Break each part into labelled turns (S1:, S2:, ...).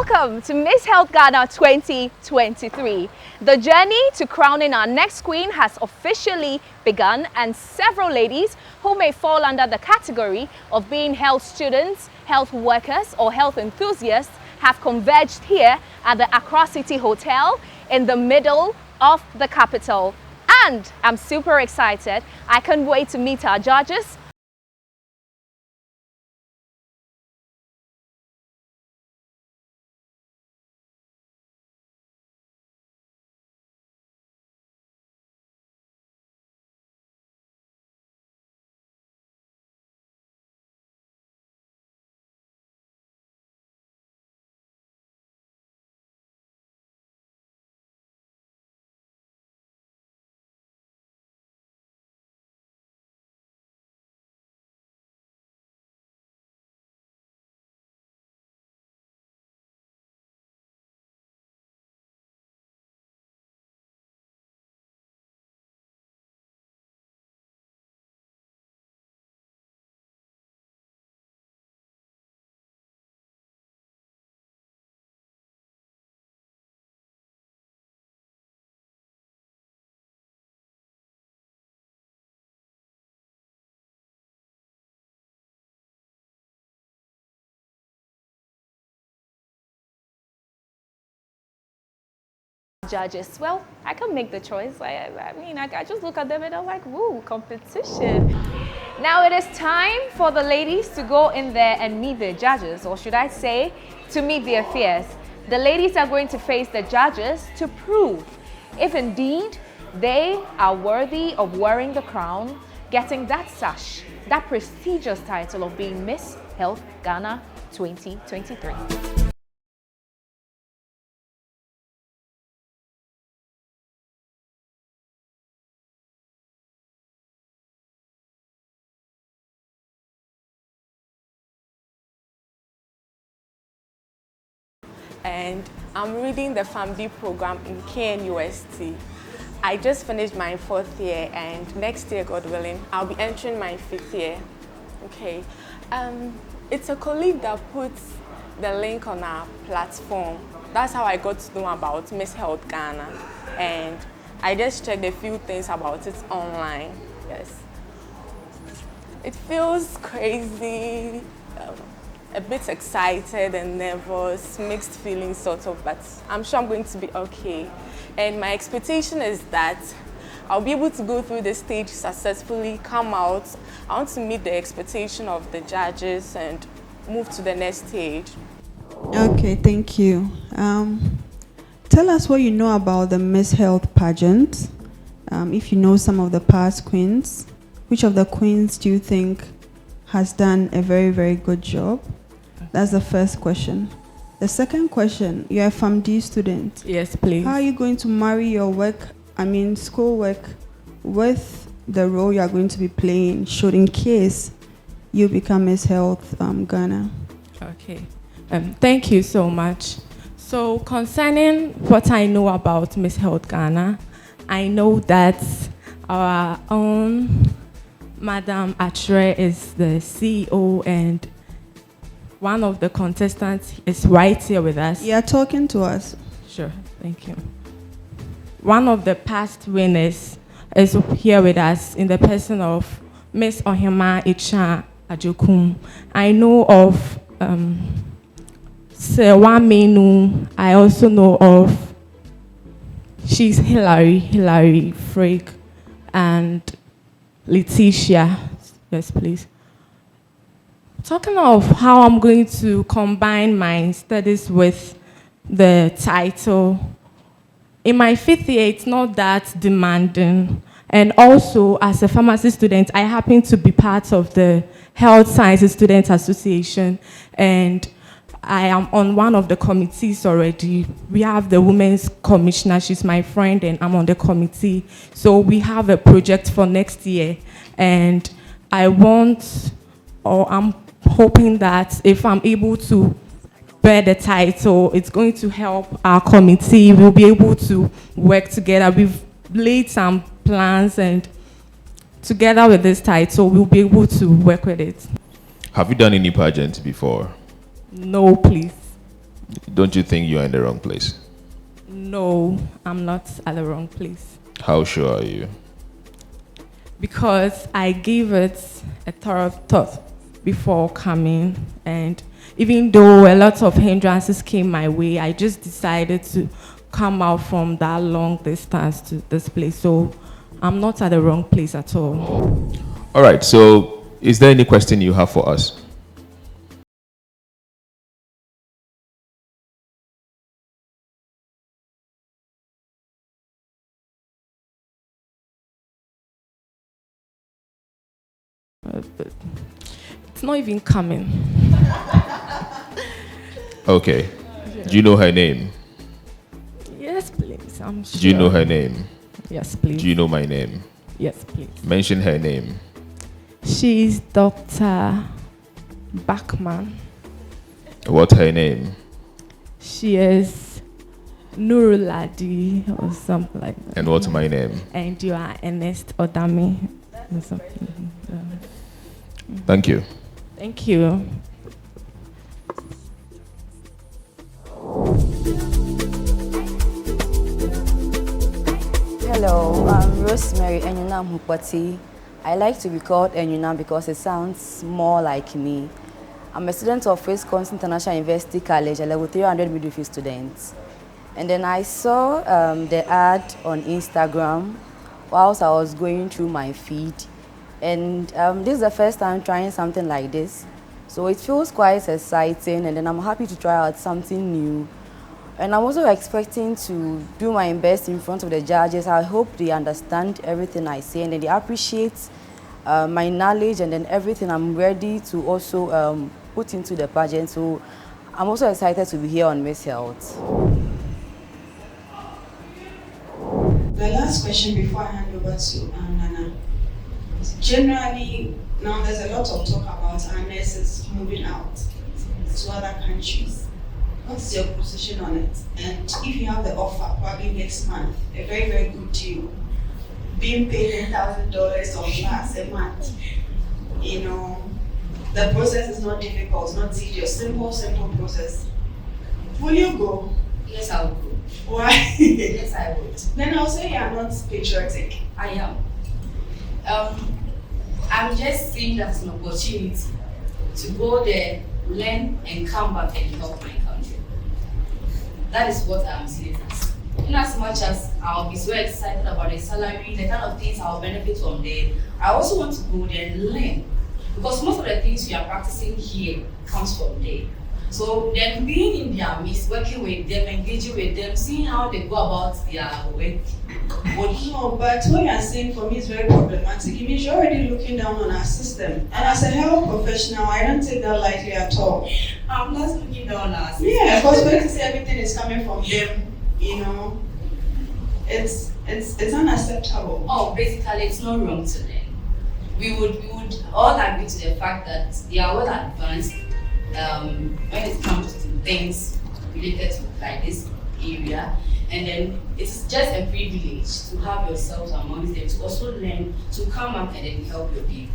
S1: Welcome to Miss Health Ghana 2023. The journey to crowning our next queen has officially begun, and several ladies who may fall under the category of being health students, health workers or health enthusiasts have converged here at the Accra City Hotel in the middle of the capital. And I'm super excited. I can't wait to meet our judges. Judges, well, I can make the choice. I just look at them and I'm like, woo, competition. Now it is time for the ladies to go in there and meet their judges, or should I say, to meet their fears. The ladies are going to face the judges to prove if indeed they are worthy of wearing the crown, getting that sash, that prestigious title of being Miss Health Ghana 2023.
S2: And I'm reading the family program in KNUST. I just finished my 4th year, and next year, God willing, I'll be entering my 5th year. Okay. It's a colleague that puts the link on our platform. That's how I got to know about Miss Health Ghana, and I just checked a few things about it online. Yes. It feels crazy. A bit excited and nervous, mixed feelings sort of, but I'm sure I'm going to be okay. And my expectation is that I'll be able to go through the stage successfully, come out. I want to meet the expectation of the judges and move to the next stage.
S3: Okay, thank you. Tell us what you know about the Miss Health pageant. If you know some of the past queens, which of the queens do you think has done a very, very good job? That's the first question. The second question, you're a FAMD student.
S2: Yes, please.
S3: How are you going to marry your school work with the role you are going to be playing, should in case you become Miss Health Ghana?
S2: Okay. Thank you so much. So concerning what I know about Miss Health Ghana, I know that our own Madam Atre is the CEO, and one of the contestants is right here with us.
S3: You are talking to us.
S2: Sure, thank you. One of the past winners is here with us in the person of Miss Ohima Echa Ajokum. I know of Sewa Menu. I also know of, she's Hilary Frake, and Letitia. Yes, please. Talking of how I'm going to combine my studies with the title, in my 5th year, it's not that demanding. And also, as a pharmacy student, I happen to be part of the Health Sciences Student Association, and I am on one of the committees already. We have the Women's Commissioner, she's my friend, and I'm on the committee. So we have a project for next year, and I'm hoping that if I'm able to bear the title, it's going to help our committee. We'll be able to work together. We've laid some plans, and together with this title, we'll be able to work with it.
S4: Have you done any pageants before?
S2: No, please.
S4: Don't you think you're in the wrong place?
S2: No, I'm not at the wrong place.
S4: How sure are you?
S2: Because I gave it a thorough thought before coming, and even though a lot of hindrances came my way, I just decided to come out from that long distance to this place. So I'm not at the wrong place at all.
S4: All right, so is there any question you have for us?
S2: But it's not even coming.
S4: Okay. Do you know her name?
S2: Yes, please. I'm sure.
S4: Do you know her name?
S2: Yes, please.
S4: Do you know my name?
S2: Yes, please.
S4: Mention her name.
S2: She's Dr. Bachman.
S4: What's her name?
S2: She is Nuruladi or something like that.
S4: And what's my name?
S2: And you are Ernest Odami or something.
S4: Thank you.
S2: Thank you.
S5: Hello, I'm Rosemary Enyunam Hupati. I like to be called Enyunam because it sounds more like me. I'm a student of Wisconsin International University College, a level 300 midwifery student. And then I saw the ad on Instagram whilst I was going through my feed. And this is the first time trying something like this. So it feels quite exciting, and then I'm happy to try out something new. And I'm also expecting to do my best in front of the judges. I hope they understand everything I say and then they appreciate my knowledge and then everything I'm ready to also put into the pageant. So I'm also excited to be here on Miss Health.
S3: The last question before I hand over to Nana. Generally, now there's a lot of talk about our nurses moving out to other countries. What's your position on it? And if you have the offer, probably next month, a very, very good deal, being paid $10,000 or plus a month, you know, the process is not difficult, not tedious, simple process. Will you go?
S6: Yes, I will go.
S3: Why?
S6: Yes, I would.
S3: Then I'll say you are not patriotic.
S6: I am. I'm just seeing that as an opportunity to go there, learn, and come back and help my country. That is what I'm seeing it as. In as much as I'll be so excited about the salary, the kind of things I'll benefit from there, I also want to go there and learn. Because most of the things we are practicing here comes from there. So then being in their midst, working with them, engaging with them, seeing how they go about their work.
S3: No, but what you're saying for me is very problematic. It means you're already looking down on our system. And as a health professional, I don't take that lightly at all.
S6: I'm not looking down on our system.
S3: Yeah, because when you say everything is coming from them, you know, it's unacceptable.
S6: Oh, basically it's not wrong to them. We would all agree to the fact that they are well advanced when it comes to things related to like this area, and then it's just a privilege to have yourselves amongst them, to also learn, to come up and then help your people.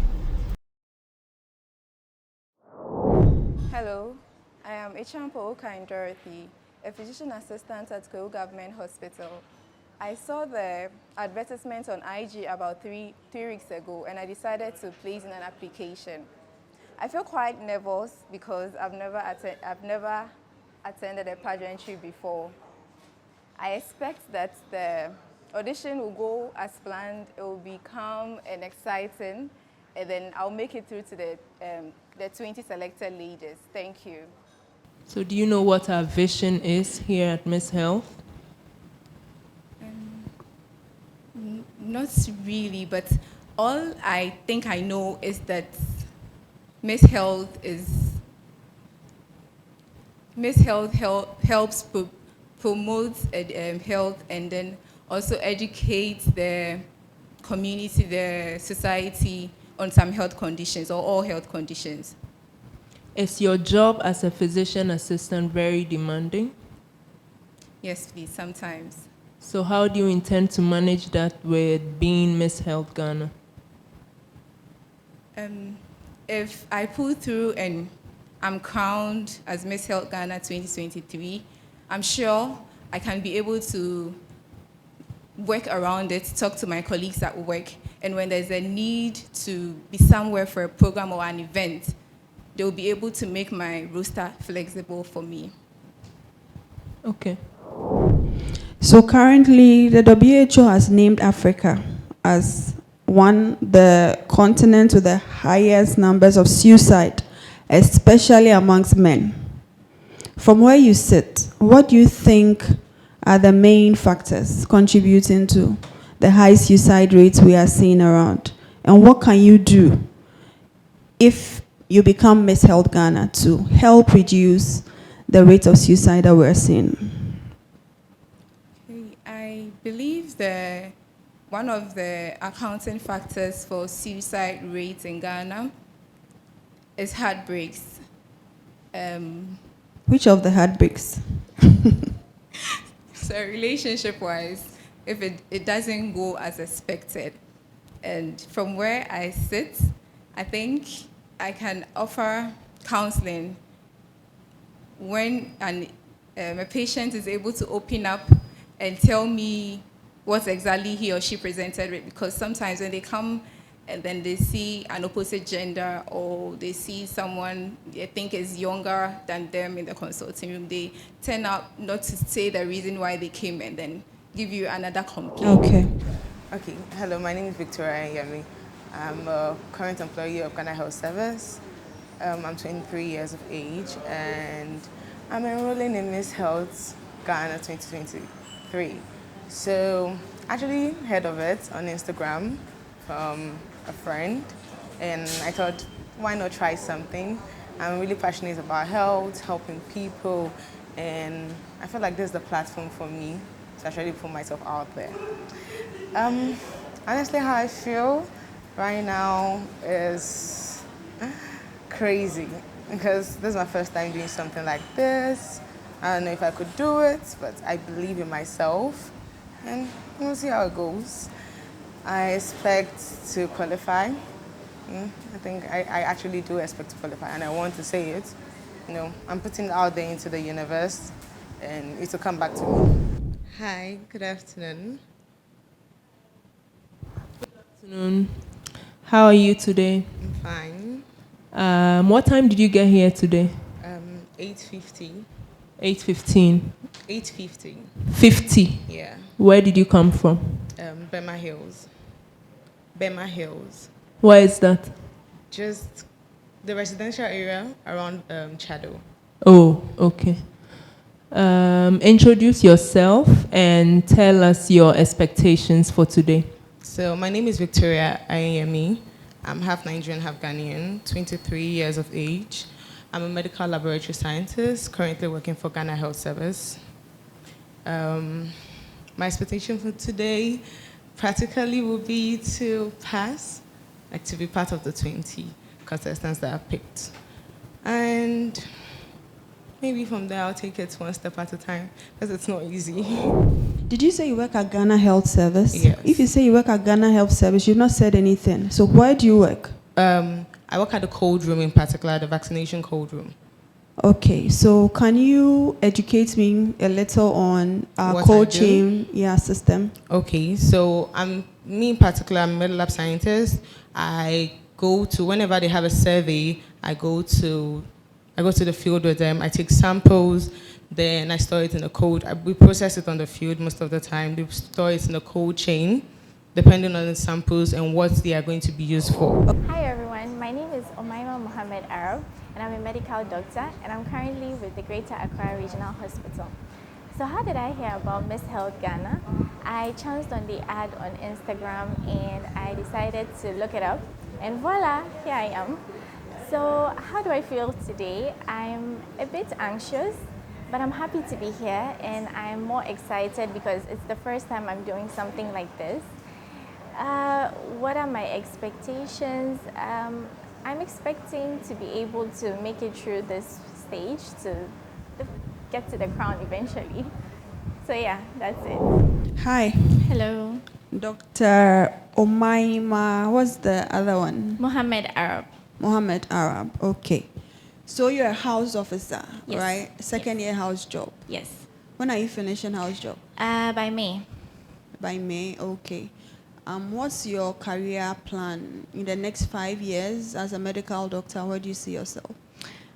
S7: Hello, I am Ichampo Okain Dorothy, a physician assistant at Kwewu Government Hospital. I saw the advertisement on IG about three weeks ago, and I decided to place in an application. I feel quite nervous because I've never attended a pageantry before. I expect that the audition will go as planned. It will be calm and exciting, and then I'll make it through to the 20 selected ladies. Thank you.
S8: So do you know what our vision is here at Miss Health?
S7: Not really, but all I think I know is that Miss Health helps promote health and then also educate the community, the society on some health conditions or all health conditions.
S8: Is your job as a physician assistant very demanding?
S7: Yes, please, sometimes.
S8: So how do you intend to manage that with being Miss Health Ghana?
S7: If I pull through and I'm crowned as Miss Health Ghana 2023, I'm sure I can be able to work around it, talk to my colleagues at work, and when there's a need to be somewhere for a program or an event, they'll be able to make my roster flexible for me.
S8: Okay.
S3: So currently, the WHO has named Africa as the continent with the highest numbers of suicide, especially amongst men. From where you sit, what do you think are the main factors contributing to the high suicide rates we are seeing around? And what can you do if you become Miss Health Ghana to help reduce the rate of suicide that we're seeing?
S7: I believe one of the accounting factors for suicide rates in Ghana is heartbreaks.
S3: Which of the heartbreaks?
S7: So relationship-wise, if it doesn't go as expected, and from where I sit, I think I can offer counseling when a patient is able to open up and tell me what exactly he or she presented with, because sometimes when they come and then they see an opposite gender or they see someone they think is younger than them in the consulting room, they tend out not to say the reason why they came and then give you another complaint.
S3: Okay.
S2: Okay, hello, my name is Victoria Yemi. I'm a current employee of Ghana Health Service. I'm 23 years of age and I'm enrolling in Miss Health Ghana 2023. So I actually heard of it on Instagram from a friend and I thought, why not try something? I'm really passionate about health, helping people, and I feel like this is the platform for me to actually put myself out there. Honestly, how I feel right now is crazy because this is my first time doing something like this. I don't know if I could do it, but I believe in myself and we'll see how it goes. I expect to qualify. I think I actually do expect to qualify and I want to say it. You know, I'm putting it out there into the universe and it will come back to me.
S9: Hi, good afternoon.
S8: Afternoon. How are you today?
S9: I'm fine.
S8: What time did you get here today?
S9: 8:50.
S8: 8:15.
S9: 8:50.
S8: 50.
S9: Yeah.
S8: Where did you come from?
S9: Bema Hills. Bema Hills.
S8: Where is that?
S9: Just the residential area around Chado.
S8: Oh, okay. Introduce yourself and tell us your expectations for today.
S9: So my name is Victoria Ayemi. I'm half Nigerian, half Ghanaian, 23 years of age. I'm a medical laboratory scientist, currently working for Ghana Health Service. My expectation for today practically will be to pass, like to be part of the 20 contestants that are picked. And maybe from there I'll take it one step at a time, because it's not easy.
S3: Did you say you work at Ghana Health Service?
S9: Yes.
S3: If you say you work at Ghana Health Service, you've not said anything. So where do you work?
S9: I work at the cold room in particular, the vaccination cold room.
S3: Okay, so can you educate me a little on our
S9: What
S3: cold
S9: I do?
S3: chain system?
S9: Okay, so me in particular, I'm a med lab scientist. I go to, whenever they have a survey, I go to the field with them. I take samples, then I store it in a cold. We process it on the field most of the time. They store it in a cold chain, depending on the samples and what they are going to be used for.
S10: Hi everyone, my name is Omaima Mohammed Arab and I'm a medical doctor and I'm currently with the Greater Accra Regional Hospital. So how did I hear about Miss Health Ghana? I chanced on the ad on Instagram and I decided to look it up and voila, here I am. So how do I feel today? I'm a bit anxious, but I'm happy to be here and I'm more excited because it's the first time I'm doing something like this. What are my expectations? I'm expecting to be able to make it through this stage to get to the crown eventually. So yeah, that's it.
S3: Hi.
S10: Hello.
S3: Dr. Omaima, what's the other one?
S10: Mohammed Arab.
S3: Mohammed Arab, okay. So you're a house officer,
S10: Yes.
S3: right? Second year house job.
S10: Yes.
S3: When are you finishing house job?
S10: By May.
S3: By May, okay. What's your career plan in the next 5 years as a medical doctor? Where do you see yourself?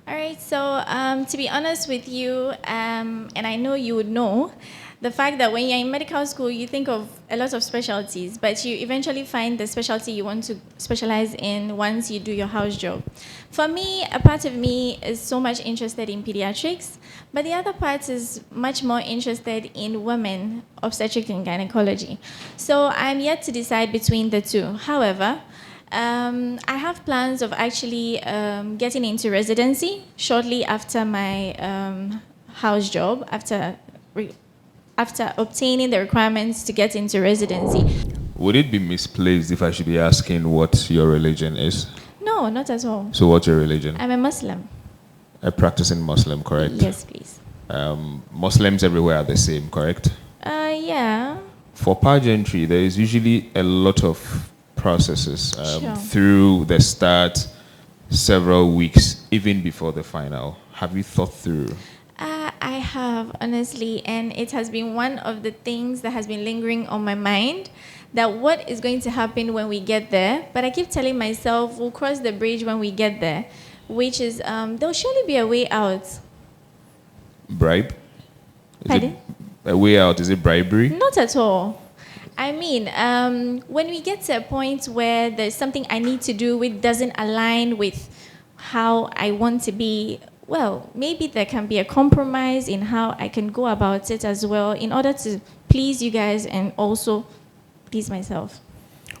S10: All right, so to be honest with you, and I know you would know, the fact that when you're in medical school, you think of a lot of specialties, but you eventually find the specialty you want to specialize in once you do your house job. For me, a part of me is so much interested in pediatrics, but the other part is much more interested in women, obstetrics and gynecology. So I'm yet to decide between the two. However, I have plans of actually getting into residency shortly after my house job, after obtaining the requirements to get into residency.
S4: Would it be misplaced if I should be asking what your religion is?
S10: No, not at all.
S4: So what's your religion?
S10: I'm a Muslim.
S4: A practicing Muslim, correct?
S10: Yes, please.
S4: Muslims everywhere are the same, correct?
S10: Yeah.
S4: For pageantry, there is usually a lot of processes
S10: Sure.
S4: through the start, several weeks, even before the final. Have you thought through?
S10: I have, honestly, and it has been one of the things that has been lingering on my mind, that what is going to happen when we get there. But I keep telling myself, we'll cross the bridge when we get there, which is, there'll surely be a way out.
S4: Bribe?
S10: Pardon?
S4: A way out, is it bribery?
S10: Not at all. I mean, when we get to a point where there's something I need to do which doesn't align with how I want to be, well, maybe there can be a compromise in how I can go about it as well in order to please you guys and also please myself.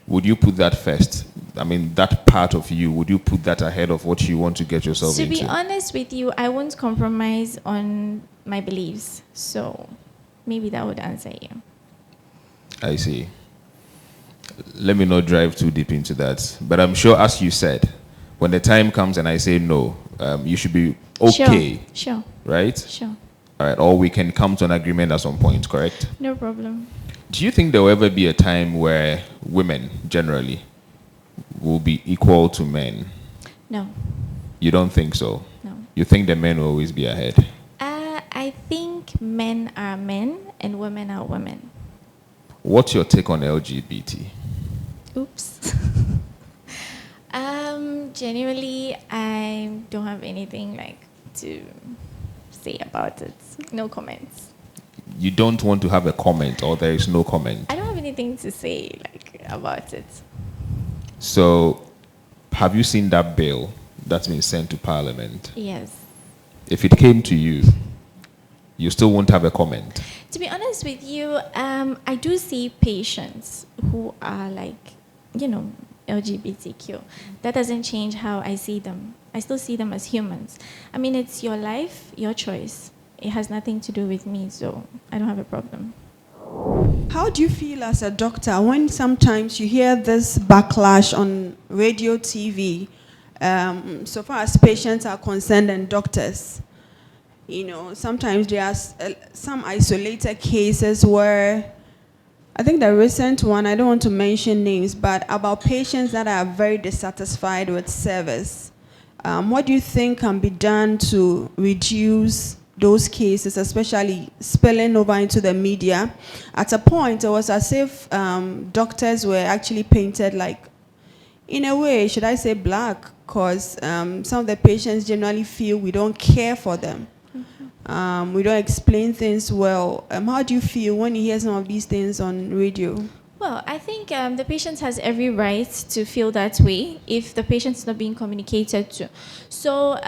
S4: Would you put that first? I mean, that part of you, would you put that ahead of what you want to get yourself
S10: To
S4: into?
S10: be honest with you, I won't compromise on my beliefs. So maybe that would answer you.
S4: I see. Let me not drive too deep into that. But I'm sure, as you said, when the time comes and I say no, you should be okay.
S10: Sure.
S4: Right?
S10: Sure.
S4: All right. Or we can come to an agreement at some point, correct?
S10: No problem.
S4: Do you think there will ever be a time where women, generally, will be equal to men?
S10: No.
S4: You don't think so?
S10: No.
S4: You think the men will always be ahead?
S10: I think men are men and women are women.
S4: What's your take on LGBT?
S10: Oops. Genuinely, I don't have anything to say about it. No comments.
S4: You don't want to have a comment, or there is no comment?
S10: I don't have anything to say about it.
S4: So, have you seen that bill that's been sent to Parliament?
S10: Yes.
S4: If it came to you, you still won't have a comment?
S10: To be honest with you, I do see patients who are LGBTQ. That doesn't change how I see them. I still see them as humans. I mean, it's your life, your choice. It has nothing to do with me, so I don't have a problem.
S3: How do you feel as a doctor when sometimes you hear this backlash on radio, TV, so far as patients are concerned and doctors? You know, sometimes there are some isolated cases where, I think the recent one, I don't want to mention names, but about patients that are very dissatisfied with service. What do you think can be done to reduce those cases, especially spilling over into the media? At a point, it was as if doctors were actually painted in a way, should I say black, because some of the patients generally feel we don't care for them. We don't explain things well. How do you feel when you hear some of these things on radio?
S10: Well, I think the patient has every right to feel that way if the patient is not being communicated to. So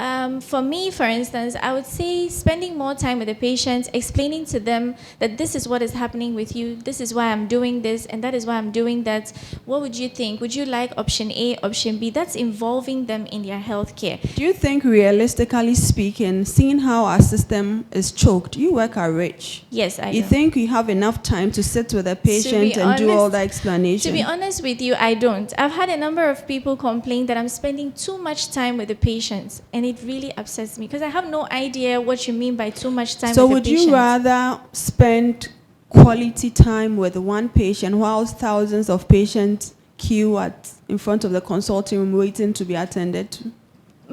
S10: for me, for instance, I would say spending more time with the patient, explaining to them that this is what is happening with you, this is why I'm doing this, and that is why I'm doing that. What would you think? Would you like option A, option B? That's involving them in their health care.
S3: Do you think, realistically speaking, seeing how our system is choked, you work at Rich?
S10: Yes, I do.
S3: You think you have enough time to sit with the patient and do all the explanation?
S10: To be honest with you, I don't. I've had a number of people complain that I'm spending too much time with the patients, and it really upsets me because I have no idea what you mean by too much time with the patient.
S3: So would you rather spend quality time with one patient whilst thousands of patients queue in front of the consulting room waiting to be attended to?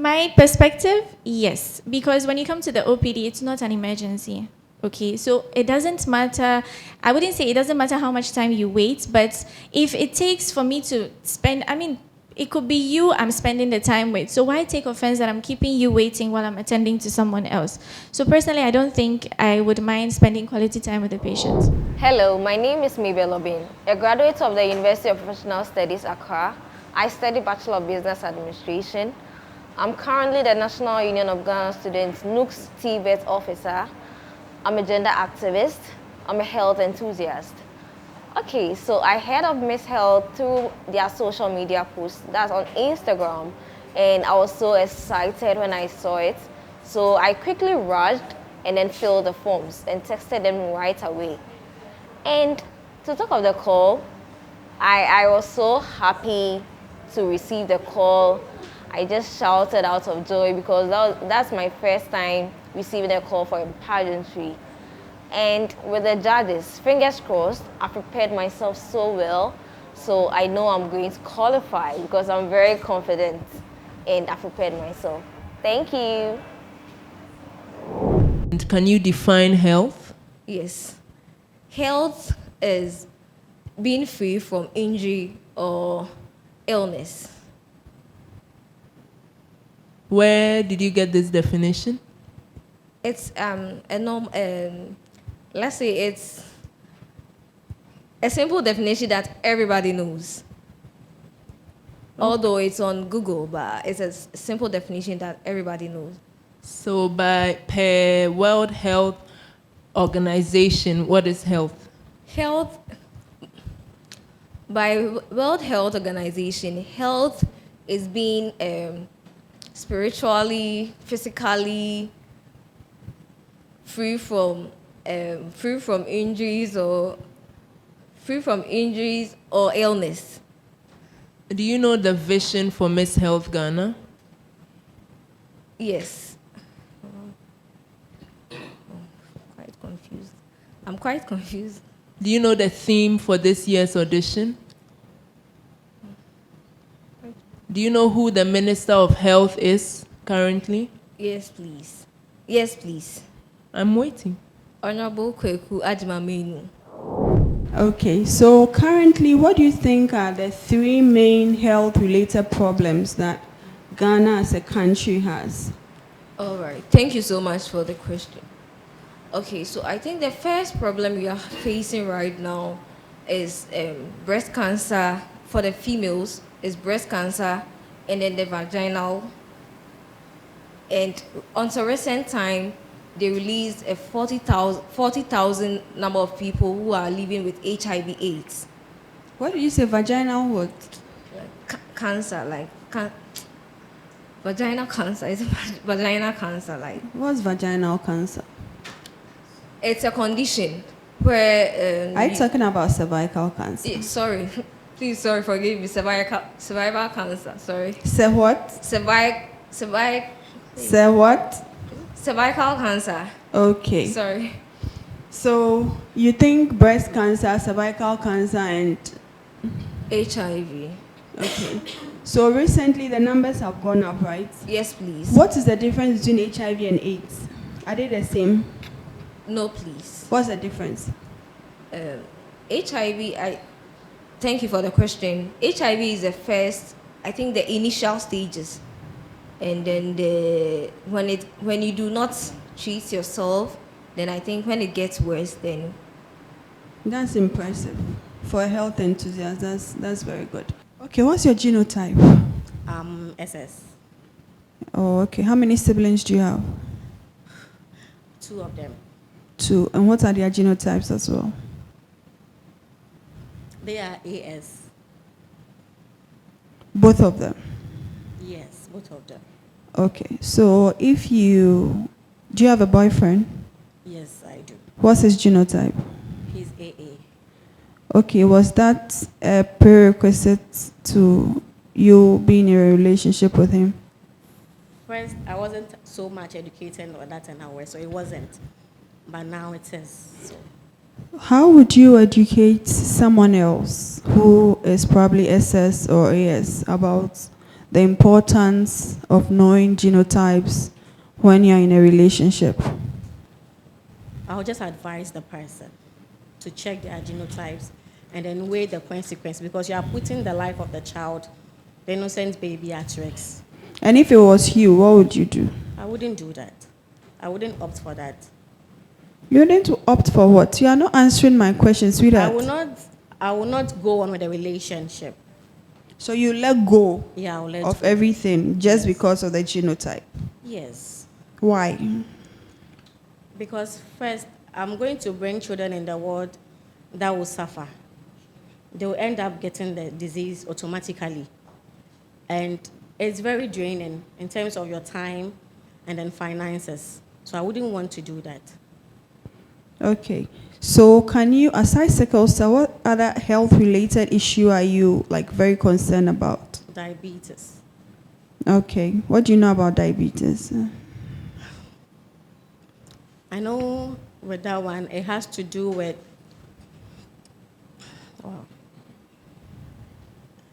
S10: My perspective, yes, because when you come to the OPD, it's not an emergency. Okay, so it doesn't matter. I wouldn't say it doesn't matter how much time you wait, but if it takes for me to spend, I mean, it could be you I'm spending the time with. So why take offense that I'm keeping you waiting while I'm attending to someone else? So personally, I don't think I would mind spending quality time with the patient.
S11: Hello, my name is Mabel Obin, a graduate of the University of Professional Studies, Accra. I study Bachelor of Business Administration. I'm currently the National Union of Ghana Students NUC's TVET officer. I'm a gender activist. I'm a health enthusiast. Okay, so I heard of Miss Health through their social media posts. That's on Instagram. And I was so excited when I saw it. So I quickly rushed and then filled the forms and texted them right away. And to talk of the call, I was so happy to receive the call. I just shouted out of joy because that's my first time receiving a call for a pageantry. And with the judges, fingers crossed, I prepared myself so well. So I know I'm going to qualify because I'm very confident and I prepared myself. Thank you.
S8: And can you define health?
S12: Yes. Health is being free from injury or illness.
S8: Where did you get this definition?
S12: It's a norm. Let's say it's a simple definition that everybody knows. Although it's on Google, but it's a simple definition that everybody knows.
S8: So per World Health Organization, what is health?
S12: Health, by World Health Organization, health is being spiritually, physically free from injuries or illness.
S8: Do you know the vision for Miss Health Ghana?
S12: Yes. I'm quite confused.
S8: Do you know the theme for this year's audition? Do you know who the Minister of Health is currently?
S12: Yes, please. Yes, please.
S8: I'm waiting.
S12: Honorable Kweku Adjumamenu.
S3: Okay, so currently, what do you think are the three main health-related problems that Ghana as a country has?
S12: All right. Thank you so much for the question. Okay, so I think the first problem we are facing right now is breast cancer for the females, is breast cancer, and then the vaginal. And until recent time, they released a 40,000 number of people who are living with HIV/AIDS.
S3: What did you say, vaginal what?
S12: Cancer, like vaginal cancer. It's vaginal cancer, like.
S3: What's vaginal cancer?
S12: It's a condition where.
S3: Are you talking about cervical cancer?
S12: Yeah, sorry. Please, sorry, forgive me. Cervical cancer, sorry.
S3: Say what?
S12: Say
S3: what?
S12: Cervical cancer.
S3: Okay.
S12: Sorry.
S3: So you think breast cancer, cervical cancer, and
S12: HIV.
S3: Okay. So recently the numbers have gone up, right?
S12: Yes, please.
S3: What is the difference between HIV and AIDS? Are they the same?
S12: No, please.
S3: What's the difference?
S12: HIV, thank you for the question. HIV is the first, I think the initial stages. And then when you do not treat yourself, then I think when it gets worse, then.
S3: That's impressive. For a health enthusiast, that's very good. Okay, what's your genotype?
S13: SS.
S3: Oh, okay. How many siblings do you have?
S13: 2 of them.
S3: 2. And what are their genotypes as well?
S13: They are AS.
S3: Both of them?
S13: Yes, both of them.
S3: Okay. So do you have a boyfriend?
S13: Yes, I do.
S3: What's his genotype?
S13: He's AA.
S3: Okay, was that a prerequisite to you being in a relationship with him?
S13: First, I wasn't so much educated on that and how, so it wasn't. But now it is. So.
S3: How would you educate someone else who is probably SS or AS about the importance of knowing genotypes when you're in a relationship?
S13: I'll just advise the person to check their genotypes and then weigh the consequence, because you are putting the life of the child, the innocent baby, at risk.
S3: And if it was you, what would you do?
S13: I wouldn't do that. I wouldn't opt for that.
S3: You wouldn't opt for what? You are not answering my question, sweetheart.
S13: I will not go on with the relationship.
S3: So you let go
S13: I'll let
S3: of
S13: go.
S3: everything just because of the genotype?
S13: Yes.
S3: Why?
S13: Because first, I'm going to bring children in the world that will suffer. They will end up getting the disease automatically. And it's very draining in terms of your time and then finances. So I wouldn't want to do that.
S3: Okay. So can you, aside sickle cell, what other health-related issue are you very concerned about?
S13: Diabetes.
S3: Okay. What do you know about diabetes?
S13: I know with that one, it has to do with,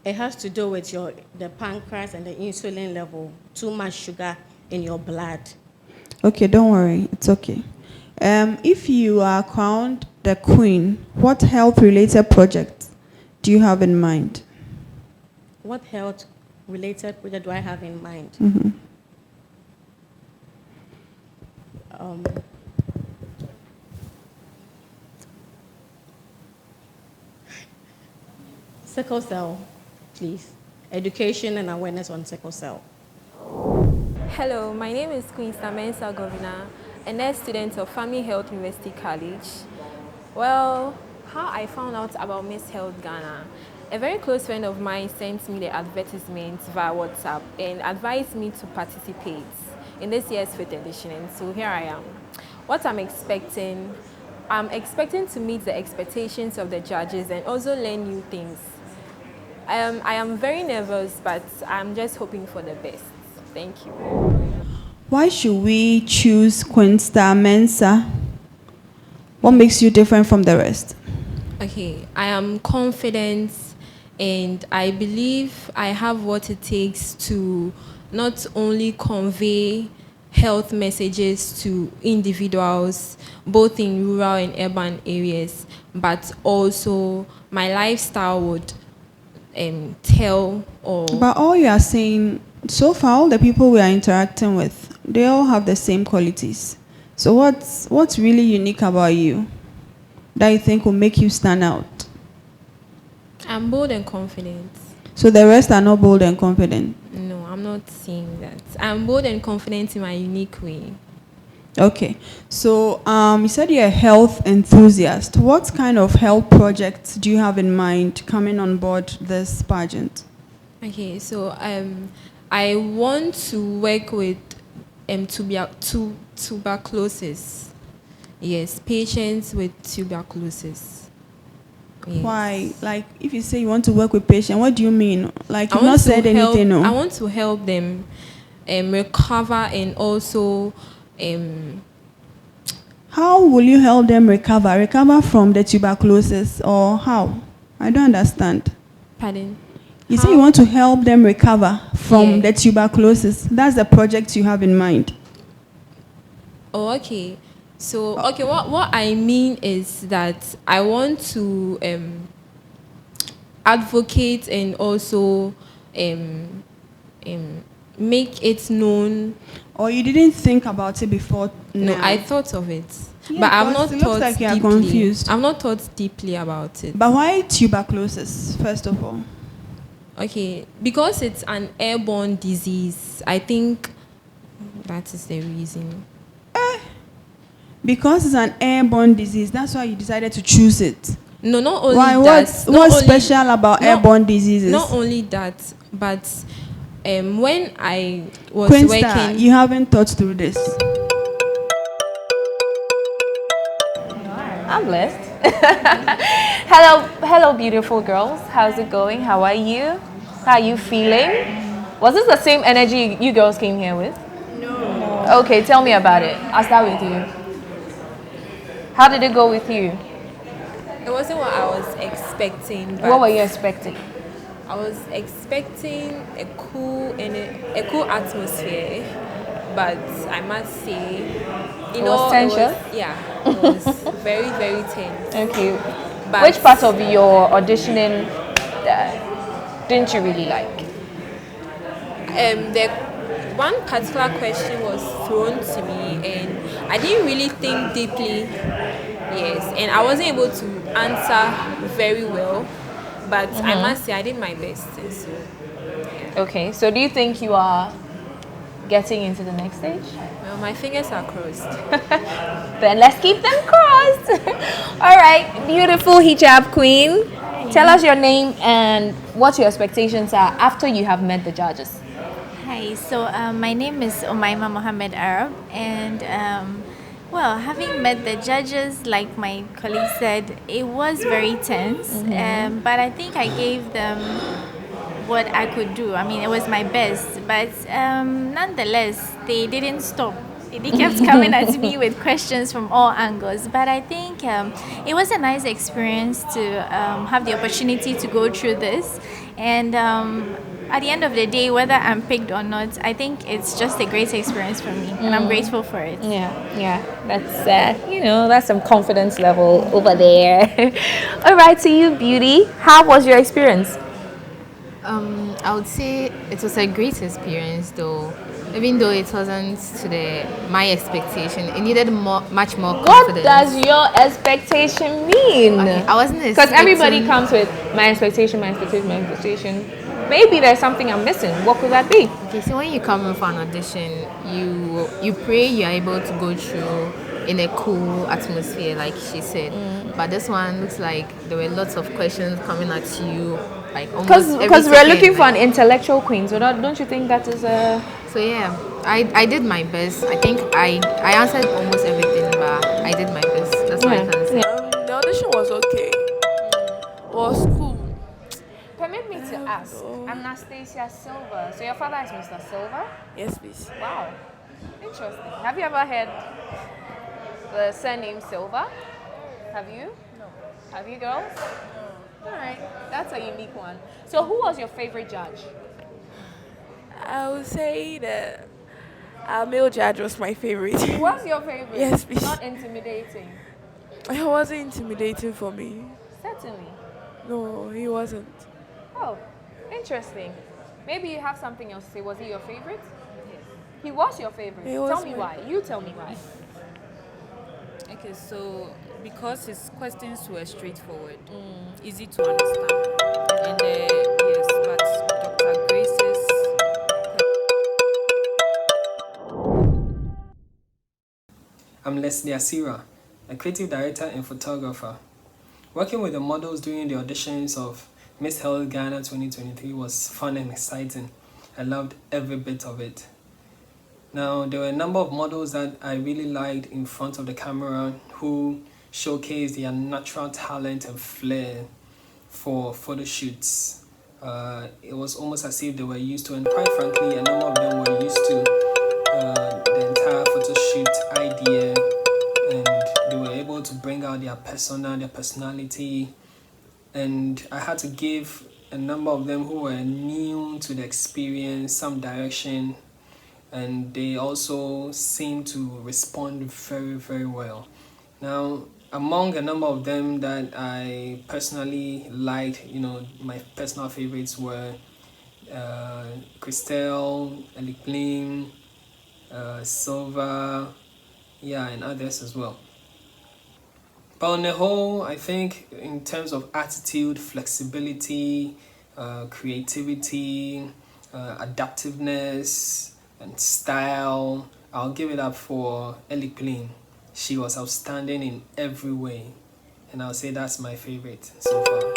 S13: it has to do with the pancreas and the insulin level, too much sugar in your blood.
S3: Okay, don't worry. It's okay. If you are crowned the queen, what health-related project do you have in mind?
S13: What health-related project do I have in mind?
S3: Mm-hmm.
S13: Sickle cell, please. Education and awareness on sickle cell.
S14: Hello, my name is Queen Stamensa Govina, a nurse student of Family Health University College. Well, how I found out about Miss Health Ghana, a very close friend of mine sent me the advertisement via WhatsApp and advised me to participate in this year's 5th edition, and so here I am. What I'm expecting to meet the expectations of the judges and also learn new things. I am very nervous, but I'm just hoping for the best. Thank you.
S3: Why should we choose Queen Star Mensa? What makes you different from the rest?
S14: Okay, I am confident and I believe I have what it takes to not only convey health messages to individuals, both in rural and urban areas, but also my lifestyle would tell or...
S3: But all you are saying, so far all the people we are interacting with, they all have the same qualities. So what's really unique about you that you think will make you stand out?
S14: I'm bold and confident.
S3: So the rest are not bold and confident?
S14: No, I'm not saying that. I'm bold and confident in my unique way.
S3: Okay. So you said you're a health enthusiast. What kind of health projects do you have in mind coming on board this pageant?
S14: Okay, so I want to work with tuberculosis. Yes, patients with tuberculosis. Yes.
S3: Why? Like, if you say you want to work with patients, what do you mean? Like, you've not said anything, no?
S14: I want to help them recover and also...
S3: How will you help them recover? Recover from the tuberculosis, or how? I don't understand.
S14: Pardon?
S3: You say you want to help them recover from the tuberculosis. That's the project you have in mind.
S14: Oh, okay. So, okay, what I mean is that I want to advocate and also make it known.
S3: Or you didn't think about it before?
S14: No,
S3: now?
S14: I thought of it.
S3: Yeah,
S14: but I've not
S3: it
S14: thought
S3: looks like you are
S14: deeply.
S3: confused.
S14: I've not thought deeply about it.
S3: But why tuberculosis, first of all?
S14: Okay, because it's an airborne disease. I think that is the reason.
S3: Because it's an airborne disease, that's why you decided to choose it.
S14: No, not only
S3: why,
S14: that.
S3: What's special about airborne diseases?
S14: Not only that, but when I was
S3: Queen
S14: working...
S3: Star, you haven't thought through this.
S1: I'm blessed. Hello, beautiful girls. How's it going? How are you? How are you feeling? Was this the same energy you girls came here with? No. Okay, tell me about it. I'll start with you. How did it go with you?
S14: It wasn't what I was expecting.
S1: What were you expecting?
S14: I was expecting a cool atmosphere, but I must say,
S1: It was tense?
S14: It was very, very tense.
S1: Okay.
S14: But
S1: which part of your auditioning didn't you really like?
S14: The one particular question was thrown to me, and I didn't really think deeply. Yes, and I wasn't able to answer very well, but I must say I did my best. And so,
S1: Okay, so do you think you are getting into the next stage?
S14: well, my fingers are crossed.
S1: Then let's keep them crossed. All right, beautiful hijab queen. Tell us your name and what your expectations are after you have met the judges.
S10: Hi, so my name is Umaima Mohammed Arab, and well, having met the judges, like my colleague said, it was very tense, but I think I gave them what I could do. I mean, it was my best, but nonetheless, they didn't stop. They kept coming at me with questions from all angles. But I think it was a nice experience to have the opportunity to go through this. And at the end of the day, whether I'm picked or not, I think it's just a great experience for me. And I'm grateful for it.
S1: Yeah. That's, that's some confidence level over there. All right, to you, Beauty. How was your experience?
S15: I would say it was a great experience, though. Even though it wasn't to my expectation, it needed much more confidence.
S1: What does your expectation mean?
S15: Okay, I wasn't expecting...
S1: Because everybody comes with my expectation. Maybe there's something I'm missing. What could that be?
S15: Okay, so when you come in for an audition, you pray you're able to go through in a cool atmosphere, like she said. But this one looks like there were lots of questions coming at you, like almost
S1: because we're looking for an intellectual queen. So don't you think that is a...
S15: So yeah, I did my best. I think I answered almost everything, but I did my best. That's what I can say.
S2: The audition was okay. It was cool.
S1: Permit me to ask, Anastasia Silva. So your father is Mr. Silva?
S2: Yes, please.
S1: Wow, interesting. Have you ever heard the surname Silva? Have you? No. Have you, girls? No. All right, that's a unique one. So who was your favorite judge?
S2: I would say that our male judge was my favorite.
S1: Who was your favorite?
S2: Yes, please.
S1: Not intimidating.
S2: He wasn't intimidating for me.
S1: Certainly.
S2: No, he wasn't.
S1: Oh, interesting. Maybe you have something else to say. Was he your favorite? Yes. He was your favorite? Tell me why. You tell me why.
S16: Okay, so because his questions were straightforward, easy to understand. And yes, but Dr. Grace's...
S17: I'm Leslie Asira, a creative director and photographer. Working with the models during the auditions of Miss Health Ghana 2023 was fun and exciting. I loved every bit of it. Now, there were a number of models that I really liked in front of the camera who showcased their natural talent and flair for photo shoots. It was almost as if they were used to, and quite frankly, a number of them were used to the entire photo shoot idea, and they were able to bring out their persona, their personality. And I had to give a number of them who were new to the experience some direction, and they also seemed to respond very, very well. Now, among a number of them that I personally liked, my personal favorites were Christelle, Elikplin, Silva, and others as well. But on the whole, I think in terms of attitude, flexibility, creativity, adaptiveness, and style, I'll give it up for Elikplin. She was outstanding in every way, and I'll say that's my favorite so far.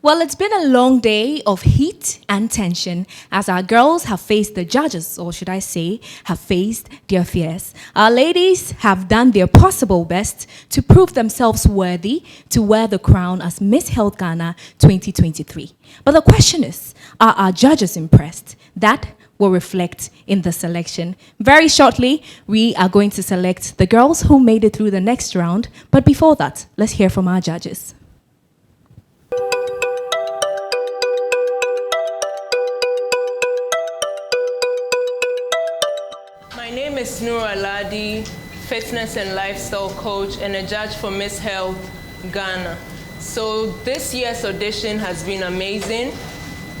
S1: Well, it's been a long day of heat and tension as our girls have faced the judges, or should I say, have faced their fears. Our ladies have done their possible best to prove themselves worthy to wear the crown as Miss Health Ghana 2023. But the question is, are our judges impressed? That will reflect in the selection. Very shortly, we are going to select the girls who made it through the next round. But before that, let's hear from our judges.
S8: My name is Noor Aladi, fitness and lifestyle coach and a judge for Miss Health Ghana. So this year's audition has been amazing.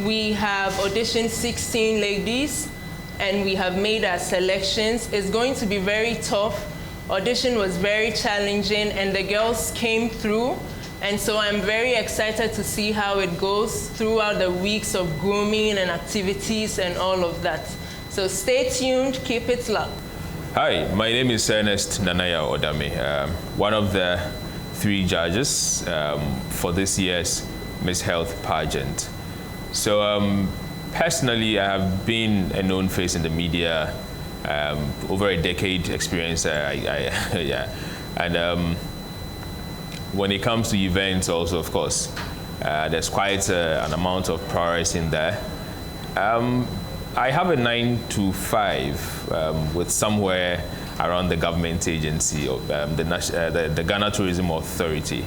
S8: We have auditioned 16 ladies and we have made our selections. It's going to be very tough. Audition was very challenging and the girls came through. And so I'm very excited to see how it goes throughout the weeks of grooming and activities and all of that. So stay tuned, keep it locked.
S4: Hi, my name is Ernest Nanaya Odame, one of the 3 judges for this year's Miss Health pageant. So personally, I have been a known face in the media, over a decade experience, yeah. And when it comes to events also, of course, there's quite an amount of progress in there. I have a 9 to 5 with somewhere around the government agency, the Ghana Tourism Authority.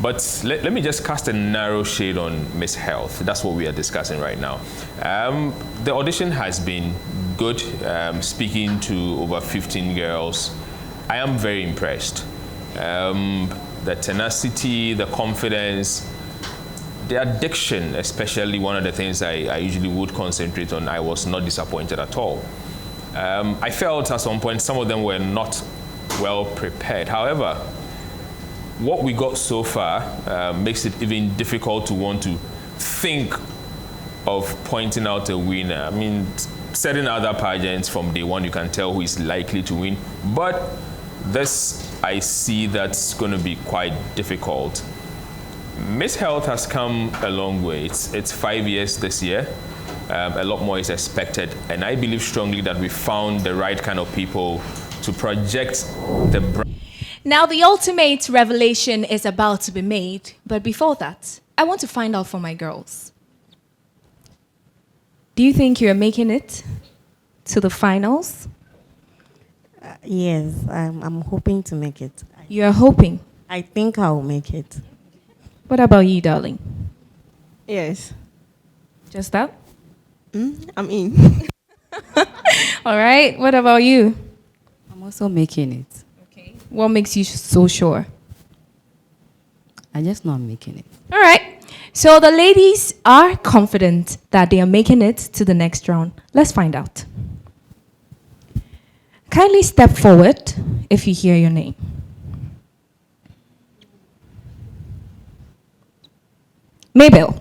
S4: But let me just cast a narrow shade on Miss Health. That's what we are discussing right now. The audition has been good. Speaking to over 15 girls, I am very impressed. The tenacity, the confidence, the addiction, especially one of the things I usually would concentrate on, I was not disappointed at all. I felt at some point some of them were not well prepared. However, what we got so far makes it even difficult to want to think of pointing out a winner. I mean, certain other pageants from day one, you can tell who is likely to win. But this, I see that's going to be quite difficult. Miss Health has come a long way. It's 5 years this year. A lot more is expected. And I believe strongly that we found the right kind of people to project the brand.
S1: Now, the ultimate revelation is about to be made. But before that, I want to find out from my girls. Do you think you're making it to the finals?
S13: Yes, I'm hoping to make it.
S1: You're hoping?
S13: I think I'll make it.
S1: What about you, darling?
S18: Yes.
S1: Just that?
S18: I'm in.
S1: All right. What about you?
S5: I'm also making it.
S1: Okay. What makes you so sure?
S5: I just know I'm making it.
S1: All right. So the ladies are confident that they are making it to the next round. Let's find out. Kindly step forward if you hear your name. Mabel.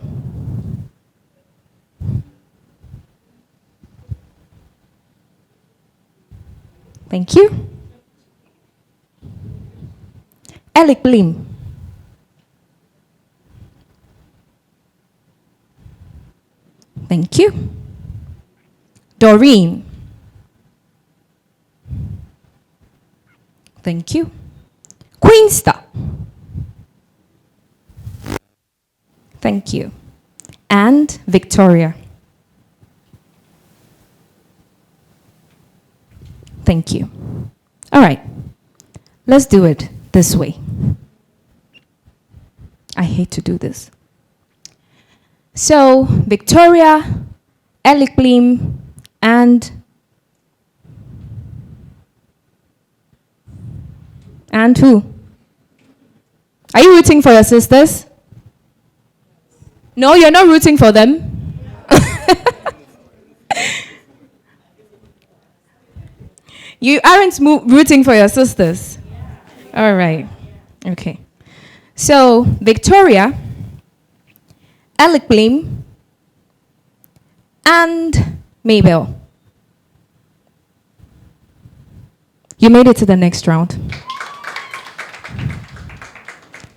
S1: Thank you. Alec Blim. Thank you. Doreen. Thank you. Queensta. Thank you. And Victoria. Thank you. All right. Let's do it this way. I hate to do this. So, Victoria, Alec Blim, and who? Are you rooting for your sisters? No, you're not rooting for them. You aren't rooting for your sisters. All right. Okay. So, Victoria, Alec Blim, and Mabel. You made it to the next round.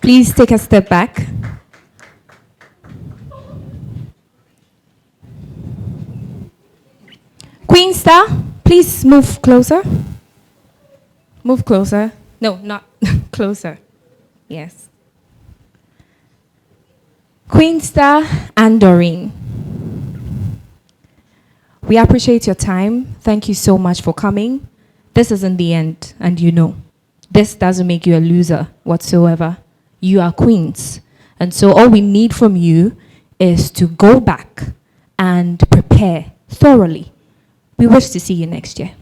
S1: Please take a step back. Star, please move closer. Move closer. No, not closer. Yes. Queen Star and Doreen. We appreciate your time. Thank you so much for coming. This isn't the end, and you know. This doesn't make you a loser whatsoever. You are queens. And so all we need from you is to go back and prepare thoroughly. We wish to see you next year.